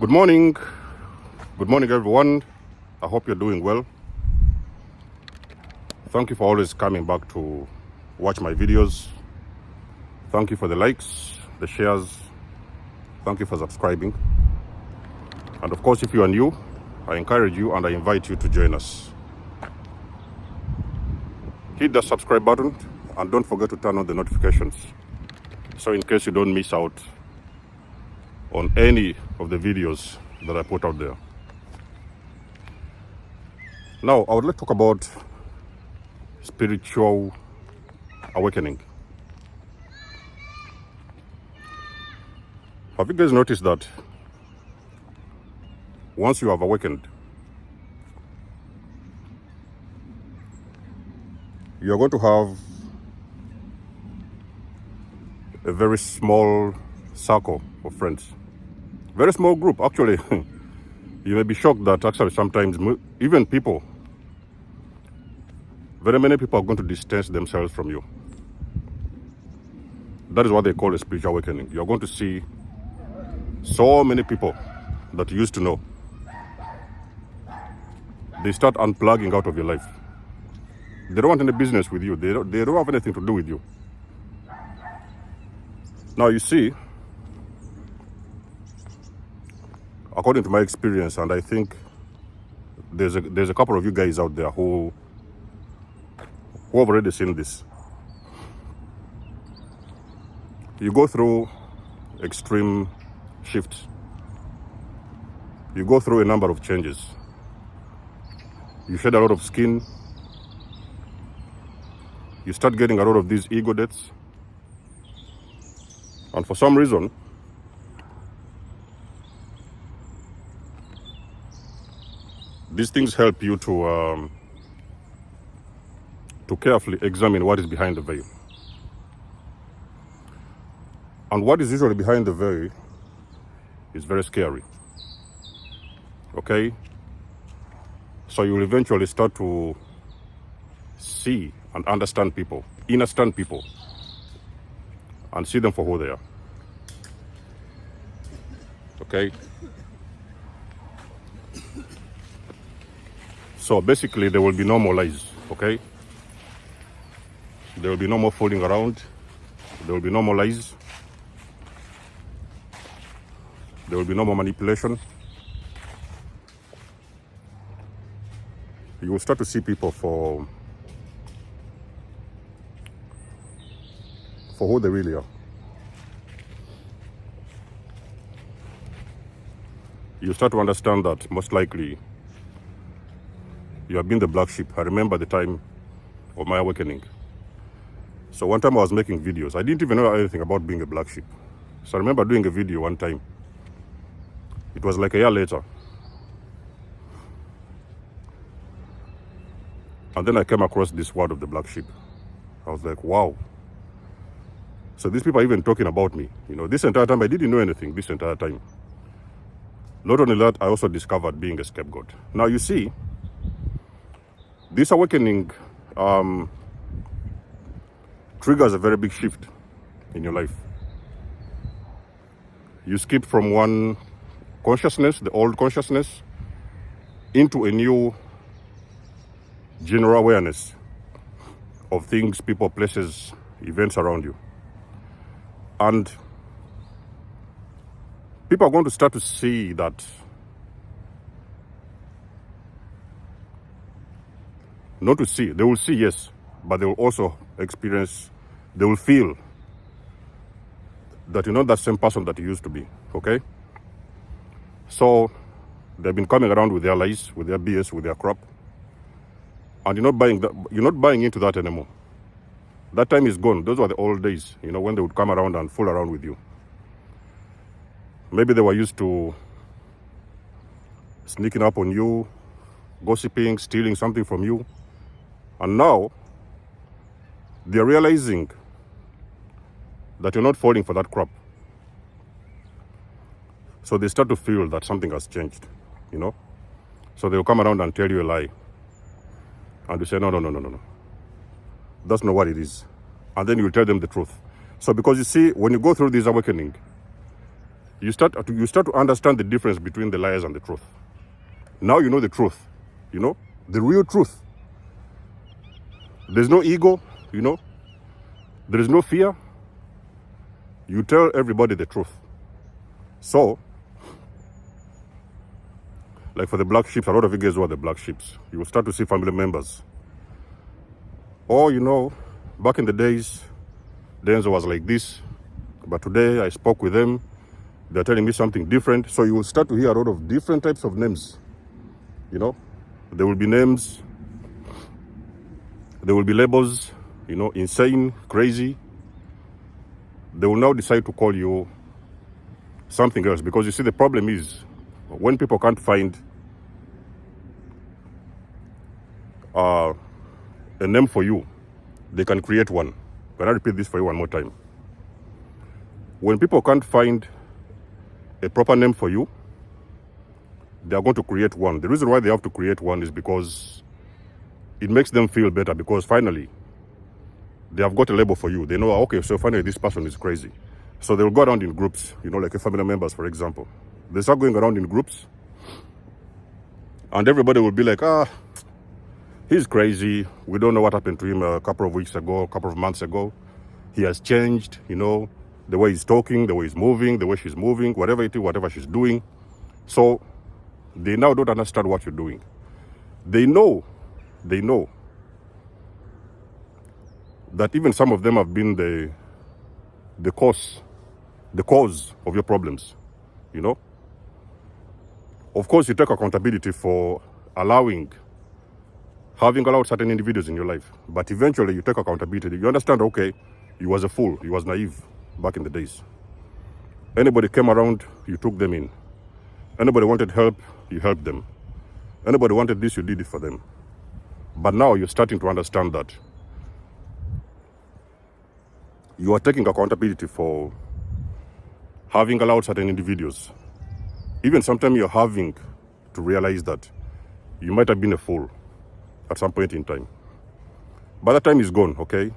Good morning. Good morning, everyone. I hope you're doing well. Thank you for always coming back to watch my videos. Thank you for the likes, the shares. Thank you for subscribing. And of course, if you are new, I encourage you and I invite you to join us. Hit the subscribe button and don't forget to turn on the notifications, so in case you don't miss out on any of the videos that I put out there. Now, I would like to talk about spiritual awakening. Have you guys noticed that once you have awakened, you're going to have a very small circle of friends? Very small group, actually. You may be shocked that actually sometimes even people, very many people are going to distance themselves from you. That is what they call a spiritual awakening. You're going to see so many people that you used to know. They start unplugging out of your life. They don't want any business with you. They don't have anything to do with you. Now you see, according to my experience, and I think there's a couple of you guys out there who have already seen this. You go through extreme shifts. You go through a number of changes. You shed a lot of skin. You start getting a lot of these ego deaths. And for some reason, these things help you to carefully examine what is behind the veil. And what is usually behind the veil is very scary. Okay? So you will eventually start to see and understand people, understand people, and see them for who they are. Okay? So basically, there will be no more lies, okay? There will be no more fooling around. There will be no more lies. There will be no more manipulation. You will start to see people for who they really are. You start to understand that most likely you have been the black sheep. I remember the time of my awakening. So one time I was making videos. I didn't even know anything about being a black sheep. So I remember doing a video one time. It was like a year later. And then I came across this word of the black sheep. I was like, wow. So these people are even talking about me. You know, this entire time I didn't know anything, this entire time. Not only that, I also discovered being a scapegoat. Now you see, this awakening triggers a very big shift in your life. You skip from one consciousness, the old consciousness, into a new general awareness of things, people, places, events around you. And people are going to start to see that not to see, they will see, yes, but they will also experience, they will feel that you're not that same person that you used to be, okay? So they've been coming around with their lies, with their BS, with their crap, and you're not buying into that anymore. That time is gone. Those were the old days, you know, when they would come around and fool around with you. Maybe they were used to sneaking up on you, gossiping, stealing something from you. And now they're realizing that you're not falling for that crap. So they start to feel that something has changed, you know. So they'll come around and tell you a lie. And you say, no. That's not what it is. And then you'll tell them the truth. So because you see, when you go through this awakening, you start to understand the difference between the lies and the truth. Now you know the truth, you know, the real truth. There's no ego, you know, there is no fear. You tell everybody the truth. So, like for the black sheep, a lot of you guys who are the black sheep, you will start to see family members. Or, you know, back in the days, Denzo was like this, but today I spoke with them, they're telling me something different. So you will start to hear a lot of different types of names, you know. There will be names, there will be labels, you know, insane, crazy. They will now decide to call you something else, because you see the problem is when people can't find a name for you, they can create one. Can I repeat this for you one more time? When people can't find a proper name for you, they are going to create one. The reason why they have to create one is because it makes them feel better, because finally they have got a label for you. They know, okay, so finally this person is crazy. So they'll go around in groups, you know, like family members, for example. They start going around in groups, and everybody will be like, he's crazy. We don't know what happened to him a couple of weeks ago, a couple of months ago. He has changed, you know, the way he's talking, the way he's moving, the way she's moving, whatever it is, whatever she's doing. So they now don't understand what you're doing. They know that even some of them have been the cause of your problems, you know. Of course, you take accountability for having allowed certain individuals in your life, but eventually you take accountability. You understand, okay, you was a fool, you was naive back in the days. Anybody came around, you took them in. Anybody wanted help, you helped them. Anybody wanted this, you did it for them. But now you're starting to understand that you are taking accountability for having allowed certain individuals. Even sometimes you're having to realize that you might have been a fool at some point in time. But that time is gone, okay?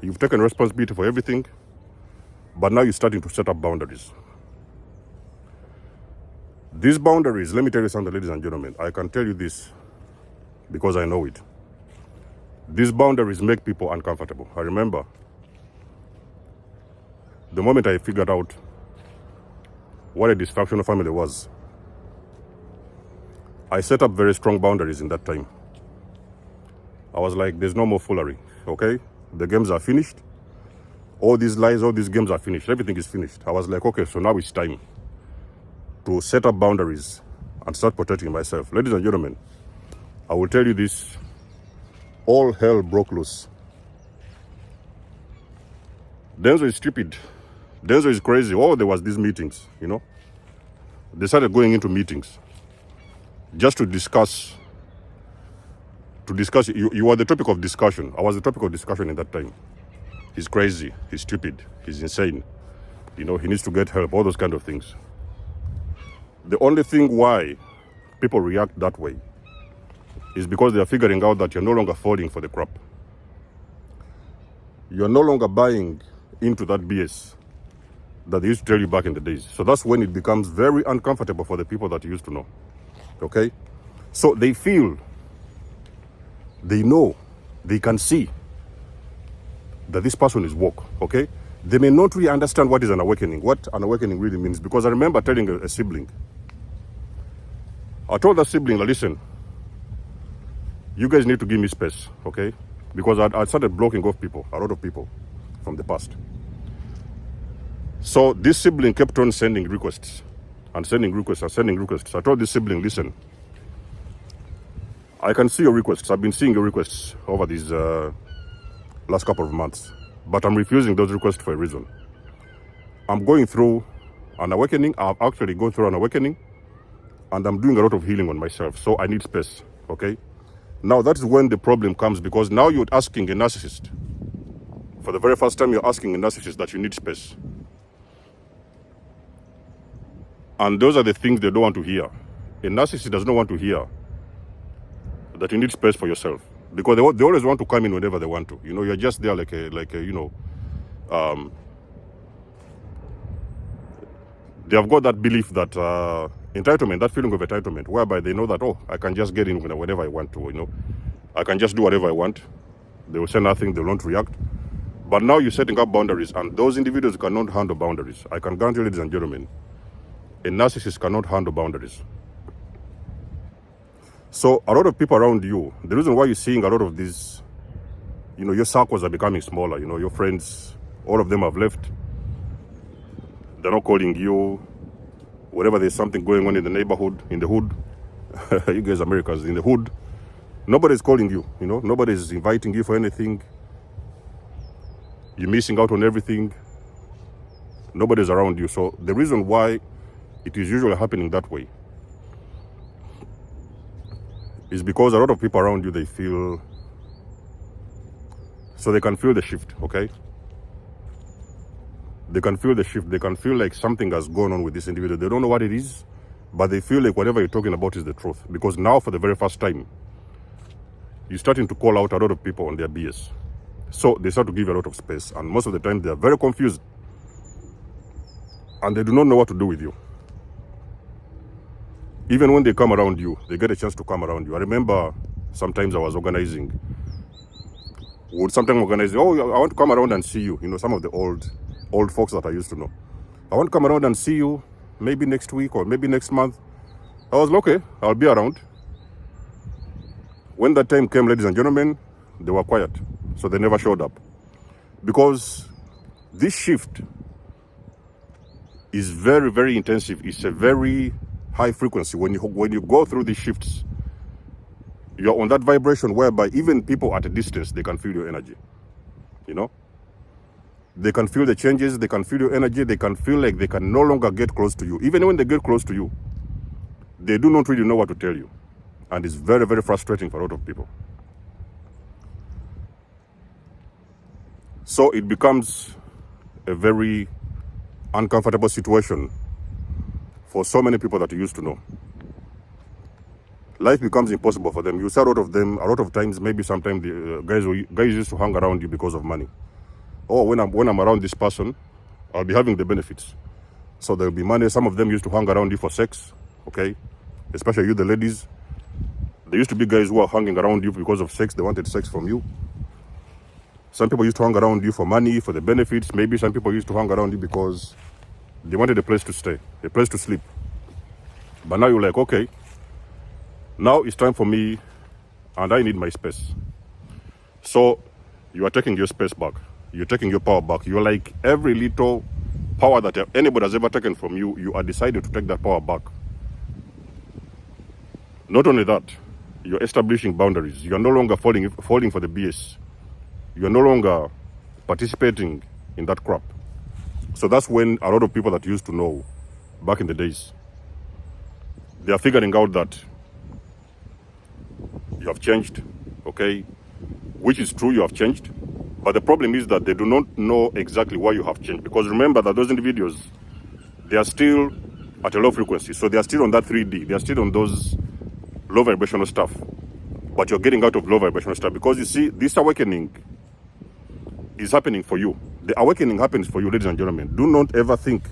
You've taken responsibility for everything, but now you're starting to set up boundaries. These boundaries, let me tell you something, ladies and gentlemen, I can tell you this because I know it. These boundaries make people uncomfortable. I remember the moment I figured out what a dysfunctional family was, I set up very strong boundaries in that time. I was like, there's no more foolery, okay? The games are finished. All these lies, all these games are finished. Everything is finished. I was like, okay, so now it's time to set up boundaries and start protecting myself. Ladies and gentlemen, I will tell you this, all hell broke loose. Denzo is stupid. Denzo is crazy. Oh, there was these meetings, you know. They started going into meetings just to discuss. You were the topic of discussion. I was the topic of discussion in that time. He's crazy. He's stupid. He's insane. You know, he needs to get help. All those kind of things. The only thing why people react that way is because they are figuring out that you're no longer falling for the crap. You're no longer buying into that BS that they used to tell you back in the days. So that's when it becomes very uncomfortable for the people that you used to know. Okay? So they feel, they know, they can see that this person is woke. Okay? They may not really understand what is an awakening, what an awakening really means. Because I remember telling a sibling, I told that sibling, listen, you guys need to give me space, okay? Because I started blocking off people, a lot of people from the past. So this sibling kept on sending requests and sending requests and sending requests. I told this sibling, listen, I can see your requests. I've been seeing your requests over these last couple of months, but I'm refusing those requests for a reason. I'm going through an awakening. I've actually gone through an awakening, and I'm doing a lot of healing on myself, so I need space, okay? Now that is when the problem comes, because now you're asking a narcissist. For the very first time, you're asking a narcissist that you need space. And those are the things they don't want to hear. A narcissist does not want to hear that you need space for yourself, because they always want to come in whenever they want to. You know, you're just there like a you know, They have got that belief that entitlement, that feeling of entitlement, whereby they know that, oh, I can just get in whenever I want to, you know. I can just do whatever I want. They will say nothing, they won't react. But now you're setting up boundaries, and those individuals cannot handle boundaries. I can guarantee you, ladies and gentlemen, a narcissist cannot handle boundaries. So a lot of people around you, the reason why you're seeing a lot of these, you know, your circles are becoming smaller, you know, your friends, all of them have left. They're not calling you. Whenever there's something going on in the neighborhood, in the hood, you guys Americans, in the hood, nobody's calling you, you know, nobody's inviting you for anything. You're missing out on everything. Nobody's around you. So the reason why it is usually happening that way is because a lot of people around you, they feel, so they can feel the shift, okay? They can feel the shift. They can feel like something has gone on with this individual. They don't know what it is, but they feel like whatever you're talking about is the truth. Because now, for the very first time, you're starting to call out a lot of people on their BS. So they start to give you a lot of space. And most of the time, they're very confused. And they do not know what to do with you. Even when they come around you, they get a chance to come around you. I remember sometimes I was organizing. Would sometimes organize, oh, I want to come around and see you. You know, some of the old folks that I used to know. I want to come around and see you maybe next week or maybe next month. I was like, okay, I'll be around. When that time came, ladies and gentlemen, they were quiet. So they never showed up. Because this shift is very, very intensive. It's a very high frequency. When you go through these shifts, you're on that vibration whereby even people at a distance, they can feel your energy. You know? They can feel the changes, they can feel your energy, they can feel like they can no longer get close to you. Even when they get close to you, they do not really know what to tell you. And it's very, very frustrating for a lot of people. So it becomes a very uncomfortable situation for so many people that you used to know. Life becomes impossible for them. You see a lot of them, a lot of times, maybe sometimes the guys used to hang around you because of money. Oh, when I'm around this person, I'll be having the benefits. So there'll be money. Some of them used to hang around you for sex, okay? Especially you, the ladies. There used to be guys who were hanging around you because of sex. They wanted sex from you. Some people used to hang around you for money, for the benefits. Maybe some people used to hang around you because they wanted a place to stay, a place to sleep. But now you're like, okay, now it's time for me and I need my space. So you are taking your space back. You're taking your power back. You're like every little power that anybody has ever taken from you, you are deciding to take that power back. Not only that, you're establishing boundaries. You're no longer falling for the BS. You're no longer participating in that crap. So that's when a lot of people that used to know back in the days, they are figuring out that you have changed, okay? Which is true, you have changed. But the problem is that they do not know exactly why you have changed. Because remember that those individuals, they are still at a low frequency. So they are still on that 3D. They are still on those low vibrational stuff. But you're getting out of low vibrational stuff. Because you see, this awakening is happening for you. The awakening happens for you, ladies and gentlemen. Do not ever think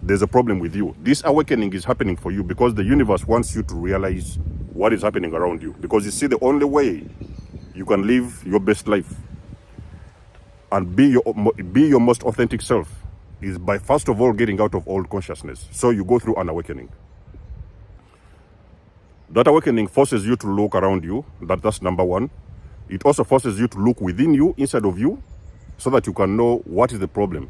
there's a problem with you. This awakening is happening for you because the universe wants you to realize what is happening around you. Because you see, the only way you can live your best life and be your most authentic self is by, first of all, getting out of old consciousness. So you go through an awakening. That awakening forces you to look around you. That's number one. It also forces you to look within you, inside of you, so that you can know what is the problem.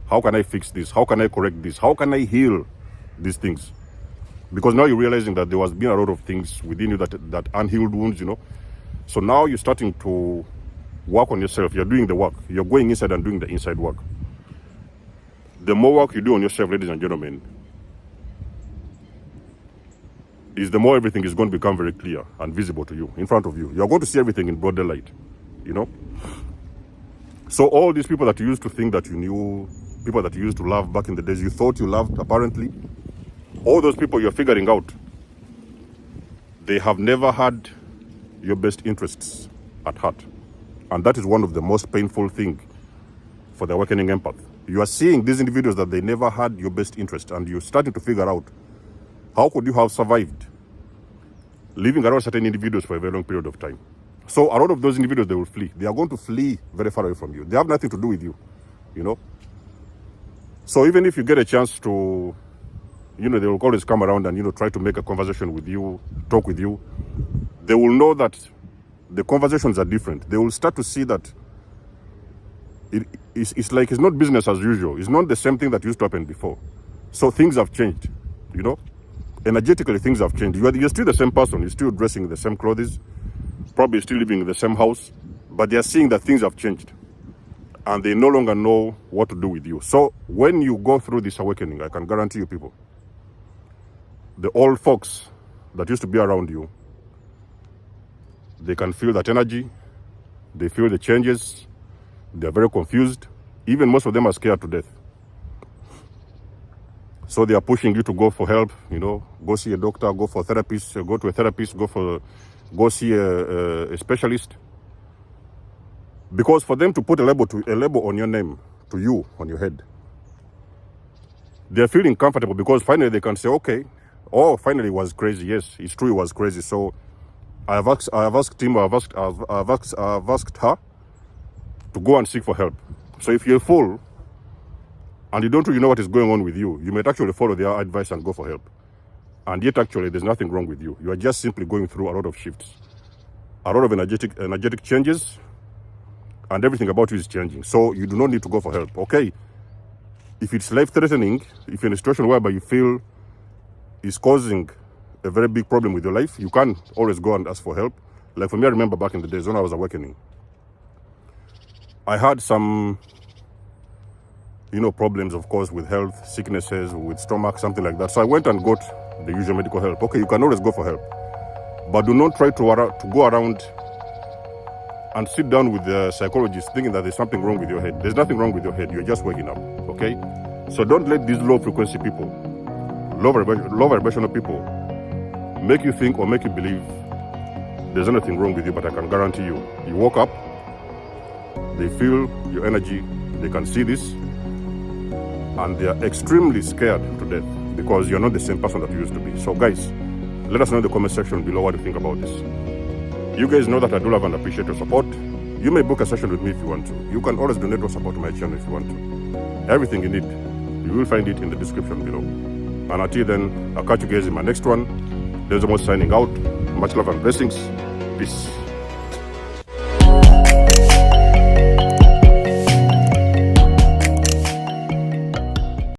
How can I fix this? How can I correct this? How can I heal these things? Because now you're realizing that there has been a lot of things within you that unhealed wounds, you know. So now you're starting to work on yourself. You're doing the work. You're going inside and doing the inside work. The more work you do on yourself, ladies and gentlemen, is the more everything is going to become very clear and visible to you, in front of you. You're going to see everything in broad daylight, you know. So all these people that you used to think that you knew, people that you used to love back in the days, you thought you loved, apparently, all those people you're figuring out, they have never had your best interests at heart. And that is one of the most painful things for the awakening empath. You are seeing these individuals that they never had your best interest, and you're starting to figure out how could you have survived living around certain individuals for a very long period of time. So a lot of those individuals, they will flee. They are going to flee very far away from you. They have nothing to do with you, you know. So even if you get a chance to, they will always come around and, try to make a conversation with you, talk with you. They will know that the conversations are different. They will start to see that it's like it's not business as usual. It's not the same thing that used to happen before. So things have changed, Energetically, things have changed. You're still the same person. You're still dressing in the same clothes, probably still living in the same house, but they are seeing that things have changed and they no longer know what to do with you. So when you go through this awakening, I can guarantee you people, the old folks that used to be around you, they can feel that energy, they feel the changes, they're very confused. Even most of them are scared to death. So they are pushing you to go for help, go see a doctor, go for a therapist, go to a therapist, go see a specialist. Because for them to put a label on your name, to you, on your head, they're feeling comfortable because finally they can say, okay, finally it was crazy. Yes, it's true, it was crazy. So I've asked her to go and seek for help. So if you're full and you don't really know what is going on with you, you might actually follow their advice and go for help. And yet actually there's nothing wrong with you. You are just simply going through a lot of shifts, a lot of energetic changes, and everything about you is changing. So you do not need to go for help, okay? If it's life-threatening, if you're in a situation whereby you feel it's causing a very big problem with your life, you can always go and ask for help. Like for me, I remember back in the days when I was awakening, I had some, problems, of course, with health, sicknesses, with stomach, something like that. So I went and got the usual medical help. Okay, you can always go for help, but do not try to go around and sit down with the psychologist thinking that there's something wrong with your head. There's nothing wrong with your head. You're just waking up, okay? So don't let these low-frequency people, low vibrational people, make you think or make you believe there's anything wrong with you. But I can guarantee you, you woke up, they feel your energy, they can see this, and they are extremely scared to death because you're not the same person that you used to be. So guys, let us know in the comment section below what you think about this. You guys know that I do love and appreciate your support. You may book a session with me if you want to. You can always donate or support my channel if you want to. Everything you need, you will find it in the description below. And until then, I'll catch you guys in my next one. There's almost signing out. Much love and blessings. Peace.